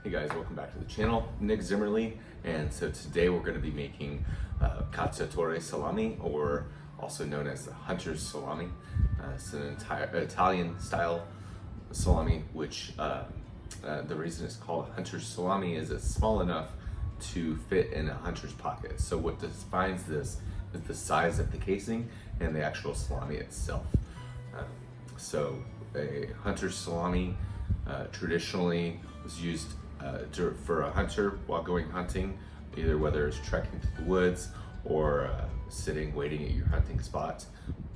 Hey guys, welcome back to the channel. Nick Zimmerly, and so today we're going to be making Cacciatore Salami, or also known as the hunter's salami. It's an Italian style salami, which the reason it's called hunter's salami is it's small enough to fit in a hunter's pocket. So what defines this is the size of the casing and the actual salami itself. So a hunter's salami traditionally was used for a hunter while going hunting, either whether it's trekking through the woods or sitting waiting at your hunting spot,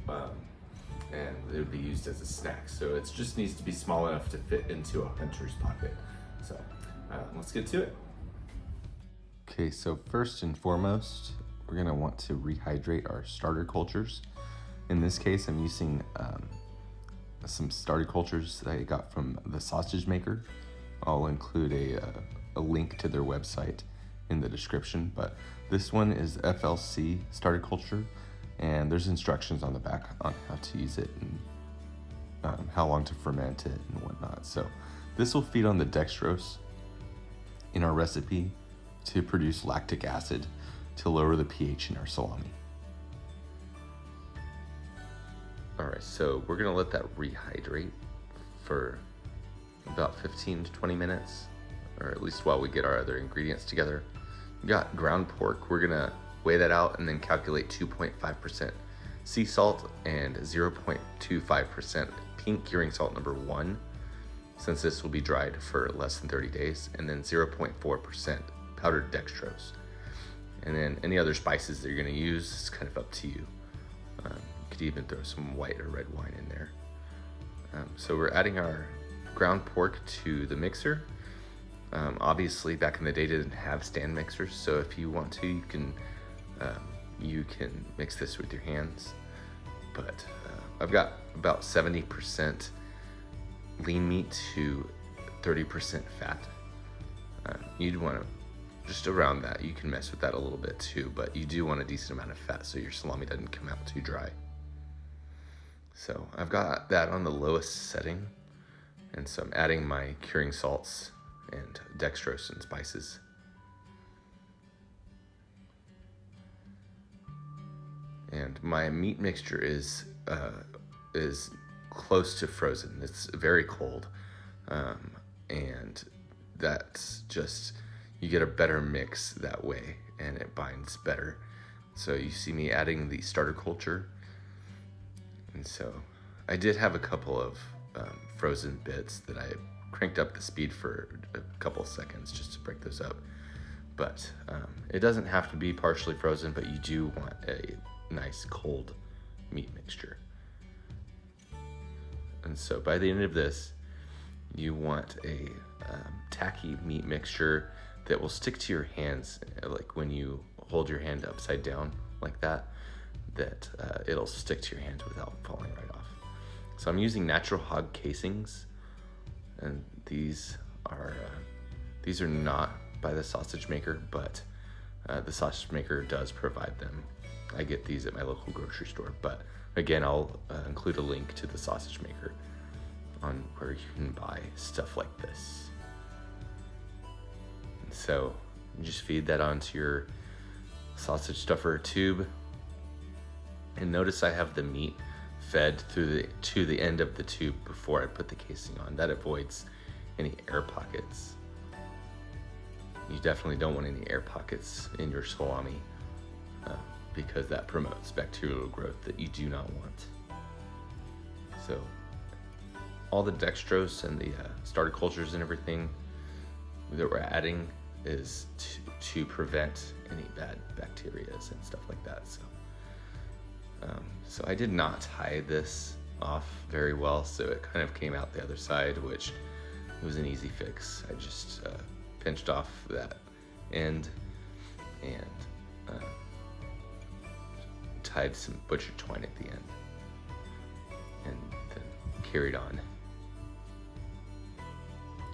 and it would be used as a snack. So it just needs to be small enough to fit into a hunter's pocket. So let's get to it. Okay, so first and foremost, we're gonna want to rehydrate our starter cultures. In this case, I'm using some starter cultures that I got from the sausage maker. I'll include a link to their website in the description, but this one is FLC starter culture, and there's instructions on the back on how to use it and how long to ferment it and whatnot. So this will feed on the dextrose in our recipe to produce lactic acid to lower the pH in our salami. All right, so we're gonna let that rehydrate for about 15 to 20 minutes, or at least while we get our other ingredients together. We got ground pork. We're gonna weigh that out and then calculate 2.5% sea salt and 0.25% pink curing salt number 1, since this will be dried for less than 30 days, and then 0.4% powdered dextrose. And then any other spices that you're gonna use is kind of up to you. You could even throw some white or red wine in there. So we're adding our ground pork to the mixer. Obviously back in the day they didn't have stand mixers, so if you want to, you can mix this with your hands. But I've got about 70% lean meat to 30% fat. You'd want to just around that. You can mess with that a little bit too, but you do want a decent amount of fat so your salami doesn't come out too dry. So I've got that on the lowest setting, and so I'm adding my curing salts and dextrose and spices. And my meat mixture is close to frozen. It's very cold, and that's just, you get a better mix that way and it binds better. So you see me adding the starter culture, and so I did have a couple of frozen bits that I cranked up the speed for a couple seconds just to break those up. But it doesn't have to be partially frozen, but you do want a nice cold meat mixture. And so by the end of this, you want a tacky meat mixture that will stick to your hands, like when you hold your hand upside down like that, it'll stick to your hands without falling right off. So I'm using natural hog casings, and these are not by the sausage maker, but the sausage maker does provide them. I get these at my local grocery store, but again, I'll include a link to the sausage maker on where you can buy stuff like this. And so you just feed that onto your sausage stuffer tube, and notice I have the meat fed to the end of the tube before I put the casing on. That avoids any air pockets. You definitely don't want any air pockets in your salami, because that promotes bacterial growth that you do not want. So all the dextrose and the starter cultures and everything that we're adding is to prevent any bad bacteria and stuff like that. So I did not tie this off very well, so it kind of came out the other side, which was an easy fix. I just pinched off that end and tied some butcher twine at the end, and then carried on.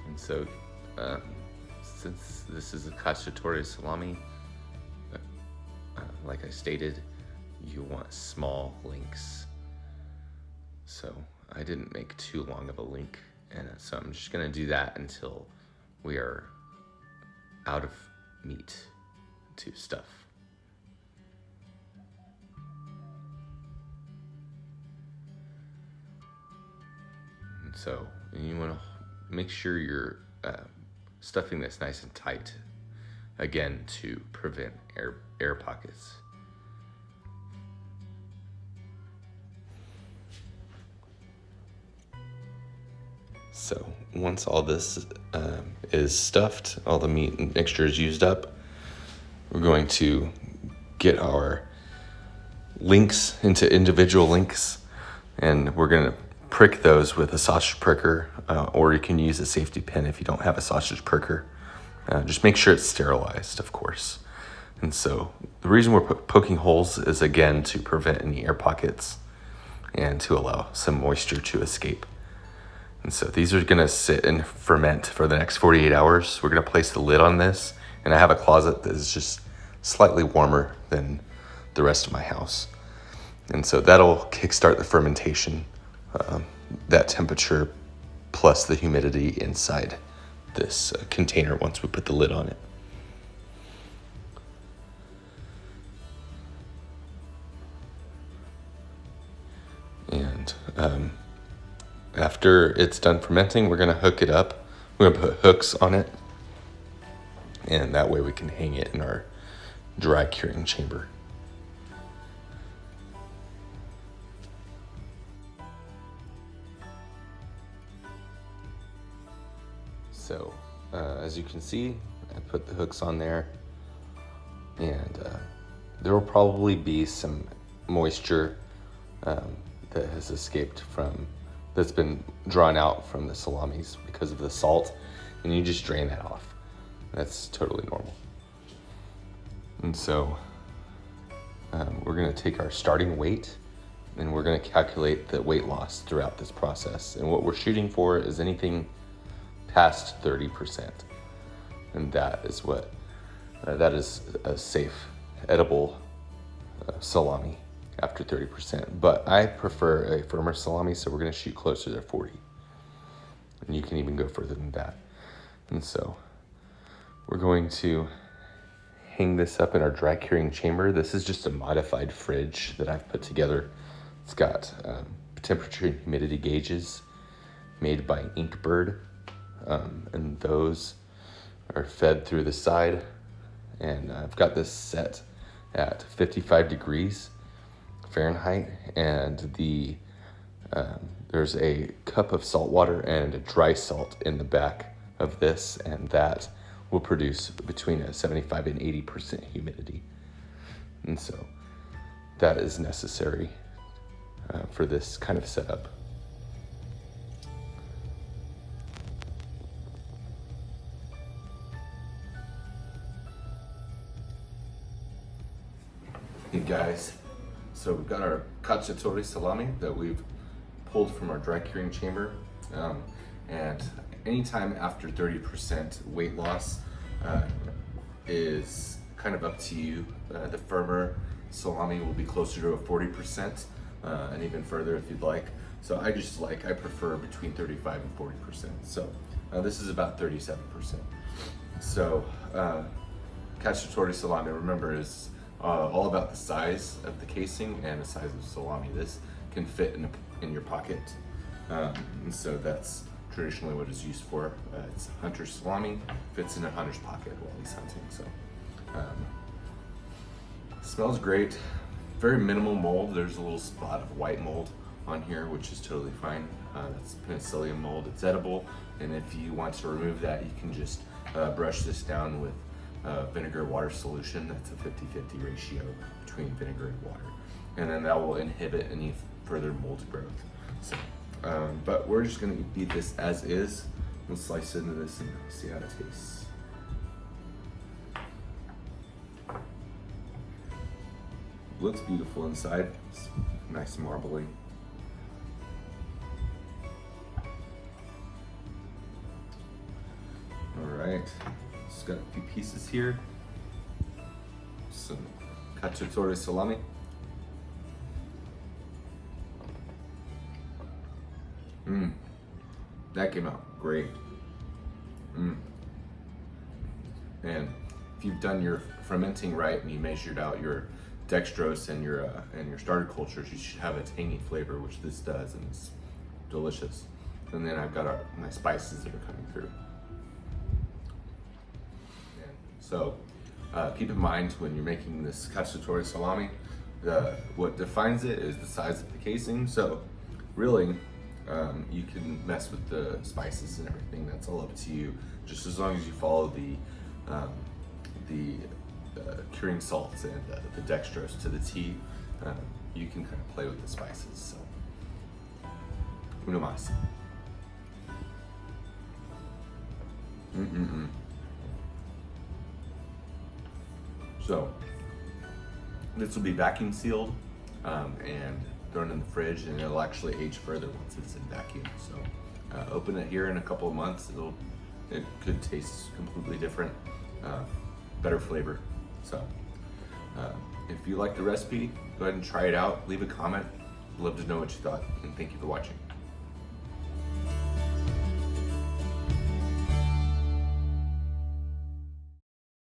And so since this is a Cacciatore salami, like I stated, you want small links. So I didn't make too long of a link, and so I'm just gonna do that until we are out of meat to stuff. And so you want to make sure you're stuffing this nice and tight, again, to prevent air pockets. So once all this is stuffed, all the meat and mixture is used up, we're going to get our links into individual links, and we're going to prick those with a sausage pricker, or you can use a safety pin if you don't have a sausage pricker. Just make sure it's sterilized, of course. And so the reason we're poking holes is, again, to prevent any air pockets and to allow some moisture to escape. And so these are gonna sit and ferment for the next 48 hours. We're gonna place the lid on this, and I have a closet that is just slightly warmer than the rest of my house. And so that'll kickstart the fermentation, that temperature plus the humidity inside this container once we put the lid on it. And after it's done fermenting, we're gonna hook it up. We're gonna put hooks on it, and that way we can hang it in our dry curing chamber. So as you can see, I put the hooks on there, and there will probably be some moisture that has escaped that's been drawn out from the salamis because of the salt, and you just drain that off. That's totally normal. And so we're gonna take our starting weight, and we're gonna calculate the weight loss throughout this process. And what we're shooting for is anything past 30%. And that is what, that is a safe, edible salami after 30%. But I prefer a firmer salami, so we're gonna shoot closer to 40. And you can even go further than that. And so we're going to hang this up in our dry curing chamber. This is just a modified fridge that I've put together. It's got temperature and humidity gauges made by Inkbird, and those are fed through the side. And I've got this set at 55 degrees Fahrenheit, and there's a cup of salt water and a dry salt in the back of this, and that will produce between a 75 and 80% humidity. And so that is necessary for this kind of setup. Hey guys, so we've got our Cacciatore Salami that we've pulled from our dry curing chamber, and anytime after 30% weight loss is kind of up to you. The firmer salami will be closer to a 40%, and even further if you'd like. So I prefer between 35 and 40%. So this is about 37%. So Cacciatore Salami, remember, is all about the size of the casing and the size of the salami. This can fit in your pocket, and so that's traditionally what it's used for. It's hunter's salami, fits in a hunter's pocket while he's hunting. So smells great. Very minimal mold. There's a little spot of white mold on here, which is totally fine. That's penicillium mold. It's edible, and if you want to remove that, you can just brush this down with vinegar water solution. That's a 50-50 ratio between vinegar and water, and then that will inhibit any further mold growth. So, but we're just gonna eat this as is. We'll slice into this and see how it tastes. Looks beautiful inside. It's nice marbling. All right, just got a few pieces here. Some Cacciatore salami. That came out great. And if you've done your fermenting right and you measured out your dextrose and your starter cultures, you should have a tangy flavor, which this does, and it's delicious. And then I've got my spices that are coming through. So keep in mind when you're making this Cacciatore salami, what defines it is the size of the casing. So really, you can mess with the spices and everything. That's all up to you. Just as long as you follow the curing salts and the dextrose to the T, you can kind of play with the spices. So, uno más. So, this will be vacuum sealed and thrown in the fridge, and it'll actually age further once it's in vacuum. So, open it here in a couple of months. It could taste completely different, better flavor. So, if you like the recipe, go ahead and try it out. Leave a comment. I'd love to know what you thought, and thank you for watching.